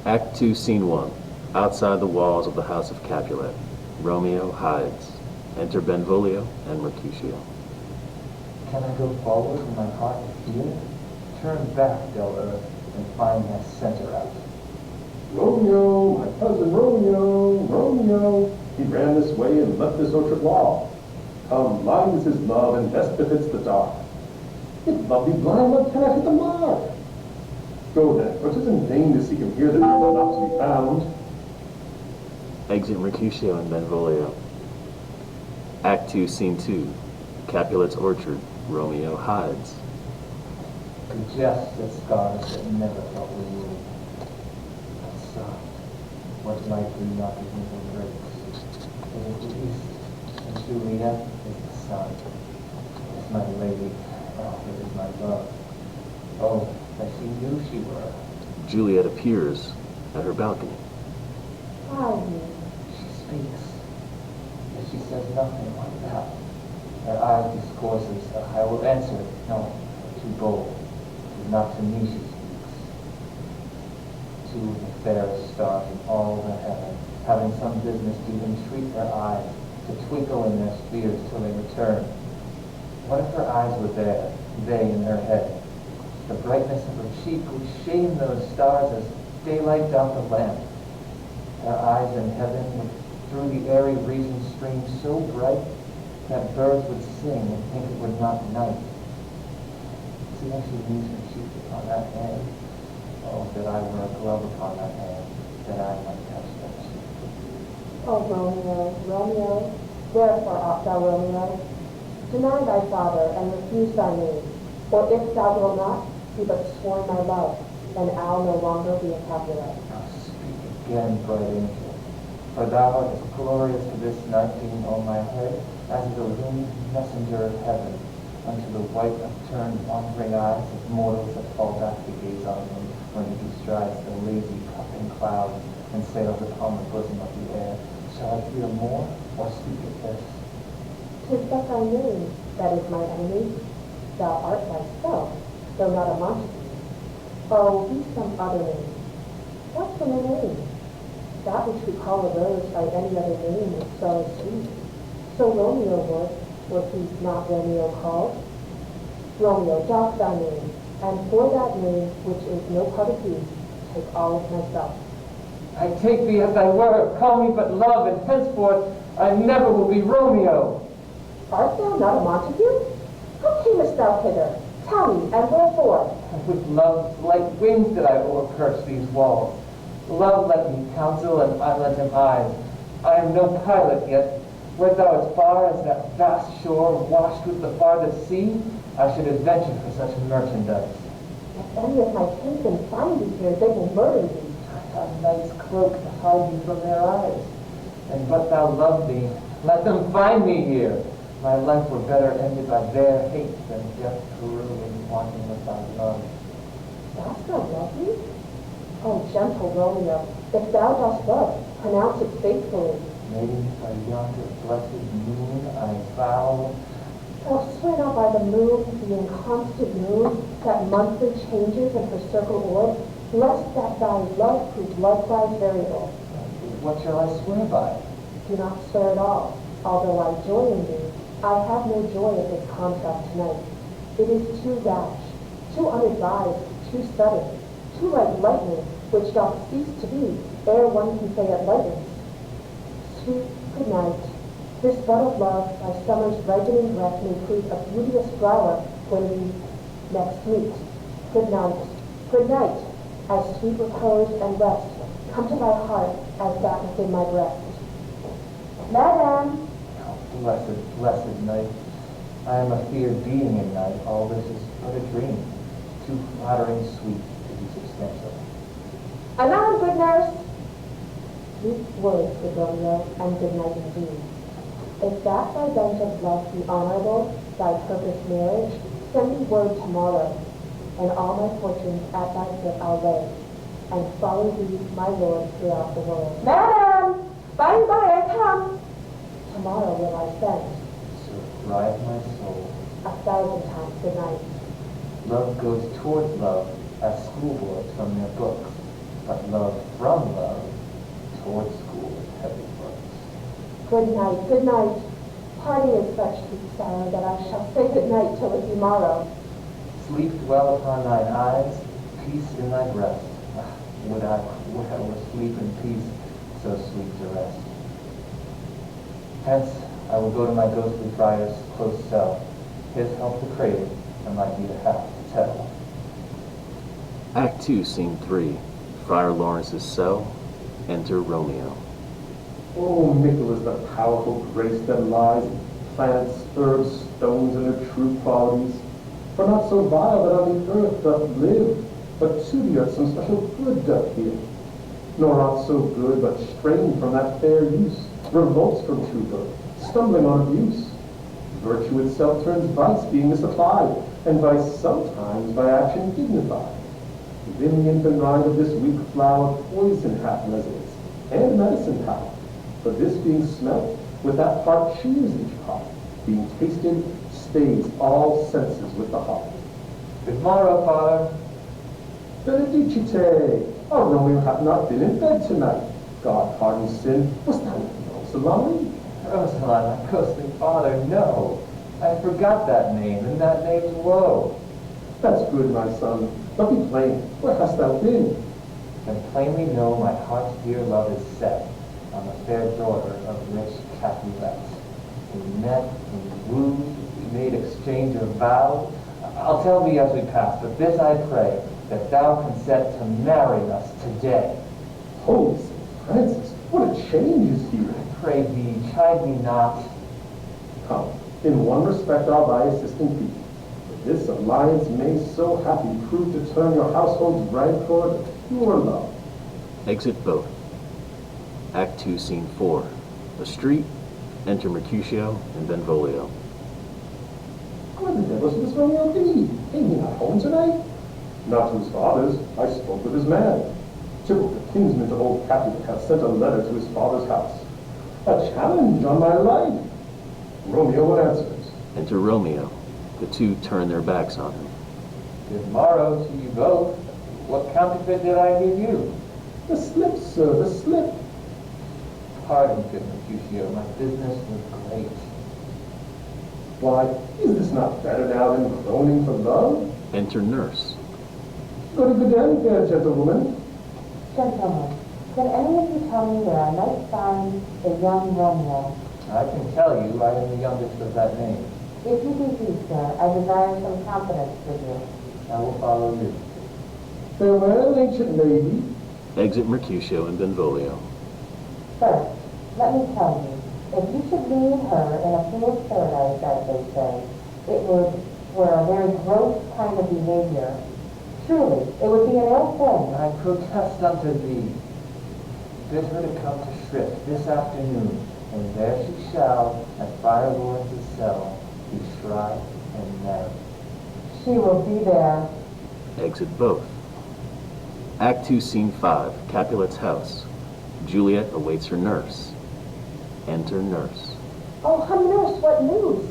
Act 2, Scene 1. Outside the walls of the house of Capulet. Romeo hides. Enter Benvolio and Mercutio. Can I go forward when my heart is here? Turn back, dull earth, and find that center out. Romeo, my cousin Romeo, Romeo. He ran this way and left this orchard wall. Come, mine is his love, and best befits the dark. If love be blind, what cannot hit the mark? Go then, for 'tis in vain to seek him here that he will not to be found. Exit Mercutio and Benvolio. Act 2, Scene 2. Capulet's orchard. Romeo hides. The jest that scars that never felt renewed. But soft, what lightly knocking into breaks. It is the east, and Juliet is the sun. It is my lady, oh, it is my love. Oh, that she knew she were. Juliet appears at her balcony. She speaks, yet she says nothing like that. Her eye discourses, I will answer it. No, too bold. It is not to me she speaks. Two of the fairest stars in all the heaven, having some business to entreat her eyes, to twinkle in their spheres till they return. What if her eyes were there, they in her head? The brightness of her cheek would shame those stars as daylight doth the lamp. Her eyes in heaven would through the airy reason stream so bright that birds would sing and think it would not night. See how she leans her cheek upon that hand? Oh, that I were a glove upon that hand, that I might touch that cheek. O Romeo, Romeo, wherefore art thou Romeo? Deny thy father, and refuse thy name, or if thou wilt not, be but sworn my love, and I'll no longer be a Capulet. Now speak again, bright angel, for thou art as glorious to this night being on my head, as the winged messenger of heaven, unto the white upturned wandering eyes of mortals that fall back to gaze on him when he bestrides the lazy puffing clouds and sails upon the bosom of the air. Shall I hear more, or speak of this? 'Tis but thy name that is my enemy. Thou art thyself, though not a Montague. Oh, be some other name. What's in a name? That which we call a rose by any other name is so sweet. So Romeo was he not Romeo called? Romeo, doff thy name, and for that name, which is no part of thee, take all of myself. I take thee at thy word, call me but love, and henceforth I never will be Romeo. Art thou not a Montague? How camest thou hither? Tell me, and wherefore? With love like wings did I o'erperch these walls. Love lent me counsel, and I lent him eyes. I am no pilot yet. Wert thou as far as that vast shore, washed with the farthest sea, I should adventure for such merchandise. If any of my kinsmen find thee here, they will murder thee. A night's cloak to hide me from their eyes. And but thou love me, let them find me here. My life were better ended by their hate than death through in wanting with thy love. Dost thou love me? Oh, gentle Romeo, if thou dost love, pronounce it faithfully. Maybe by yonder blessed moon I vow. Oh, swear not by the moon, the inconstant moon, that monthly changes in her circle orb, lest that thy love prove love-thy variable. What shall I swear by? Do not swear at all. Although I joy in thee, I have no joy at this contract tonight. It is too rash, too unadvised, too sudden, too like lightning, which doth cease to be ere one can say it lightens. Sweet good night. This bud of love, by summer's ripening breath, may prove a beauteous flower when we next meet. Good night. Good night. As sweet repose and rest come to thy heart as that within my breast. Madame! Oh, blessed, blessed night. I am afeard being in night. All this is but a dream, too flattering sweet to be substantial. Anon, good nurse! Sweet words, good Romeo, and good night indeed. If that thy bent of love be honorable, thy purpose marriage, send me word tomorrow, and all my fortunes at thy foot I'll lay, and follow thee, my lord, throughout the world. Madam! By and by I come. Tomorrow will I send. Surprise my soul. 1,000 times good night. Love goes towards love as schoolboys from their books, but love from love towards school with heavy books. Good night, good night. Parting is such sweet sorrow that I shall say good night till it be morrow. Sleep dwell upon thine eyes, peace in thy breast. Ah, would I were sleep in peace, so sweet to rest. Hence, I will go to my ghostly friar's close cell. His help to crave it, and might be the half to tell. Act 2, Scene 3. Friar Lawrence's cell. Enter Romeo. Oh, mickle is the powerful grace that lies in plants, herbs, stones, and their true qualities. For not so vile that on the earth doth live, but to the earth some special good doth give. Nor aught so good, but strained from that fair use, revolts from true birth, stumbling on abuse. Virtue itself turns vice, being misapplied, and vice sometimes by action dignified. Within the infant rind of this weak flower, poison hath residence, and medicine power. For this being smelt, with that part cheers each part. Being tasted, stays all senses with the heart. Good morrow, Father. Benedicite! Our Romeo hath not been in bed tonight. God pardon sin. Was thou no Salami? Rosaline, my ghostly father, no. I forgot that name, and that name's woe. That's good, my son. But be plain, where hast thou been? And plainly know my heart's dear love is set on the fair daughter of rich Capulet. We met, we wooed, we made exchange of vows. I'll tell thee as we pass, but this I pray, that thou consent to marry us today. Holy St. Francis, what a change is here. Pray thee, chide me not. Come, in one respect I'll thy assistant be. But this alliance may so happy prove to turn your household's rancor to pure love. Exit both. Act 2, Scene 4. The street. Enter Mercutio and Benvolio. Where the devil should this Romeo be? Ain't he not home tonight? Not to his father's. I spoke with his man. Tybalt, the kinsman of old Capulet, hath sent a letter to his father's house. A challenge on my life. Romeo will answer it. Enter Romeo. The two turn their backs on him. Good morrow to you both. What counterfeit did I give you? The slip, sir, the slip. Pardon, good Mercutio, my business was great. Why, is this not better now than groaning for love? Enter Nurse. Good end, fair gentlewoman. Gentlemen, can any of you tell me where I might find a young Romeo? I can tell you I am the youngest of that name. If you be pleased, sir, I desire some confidence with you. I will follow you. Farewell, ancient lady. Exit Mercutio and Benvolio. First, let me tell you, if you should leave her in a fool's paradise, as they say, it were a very gross kind of behavior. Truly, it would be an ill thing. I protest unto thee. Bid her to come to Shrift this afternoon, and there she shall, at Friar Lawrence's cell, be shried and married. She will be there. Exit both. Act 2, Scene 5. Capulet's house. Juliet awaits her nurse. Enter Nurse. Oh, honey nurse, what news?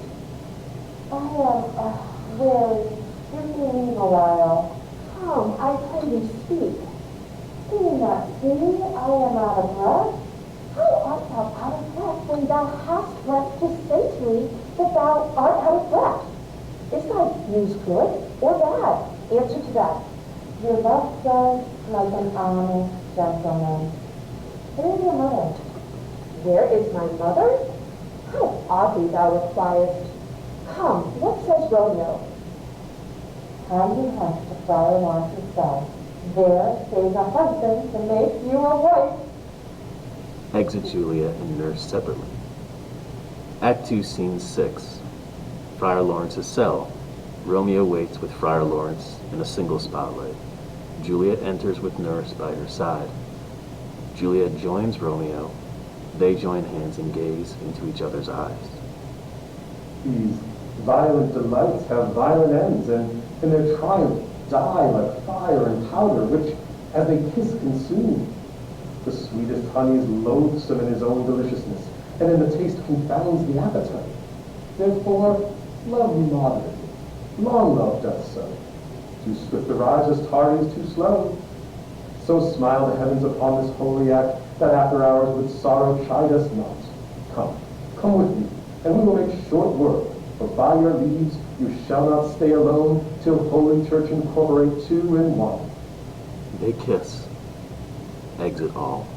I am weary. Give me leave a while. Come, I pray you speak. Do you not see I am out of breath? How art thou out of breath when thou hast breath to say to me that thou art out of breath? Is thy news good or bad? Answer to that. Your love does like an honest gentleman. Where is your mother? Where is my mother? How oddly thou requirest. Come, what says Romeo? Hand in hand to Friar Lawrence's cell. There stays a husband to make you a wife. Exit Juliet and Nurse separately. Act 2, Scene 6. Friar Lawrence's cell. Romeo waits with Friar Lawrence in a single spotlight. Juliet enters with Nurse by her side. Juliet joins Romeo. They join hands and gaze into each other's eyes. These violent delights have violent ends, and in their triumph die like fire and powder, which, as they kiss, consume. The sweetest honey is loathsome in his own deliciousness, and in the taste confounds the appetite. Therefore, love ye moderately. Long love doth so. Too swift arrives as tardy is too slow. So smile the heavens upon this holy act, that after hours with sorrow chide us not. Come with me, and we will make short work, for by your leaves you shall not stay alone, till Holy Church incorporate two in one. They kiss. Exit all.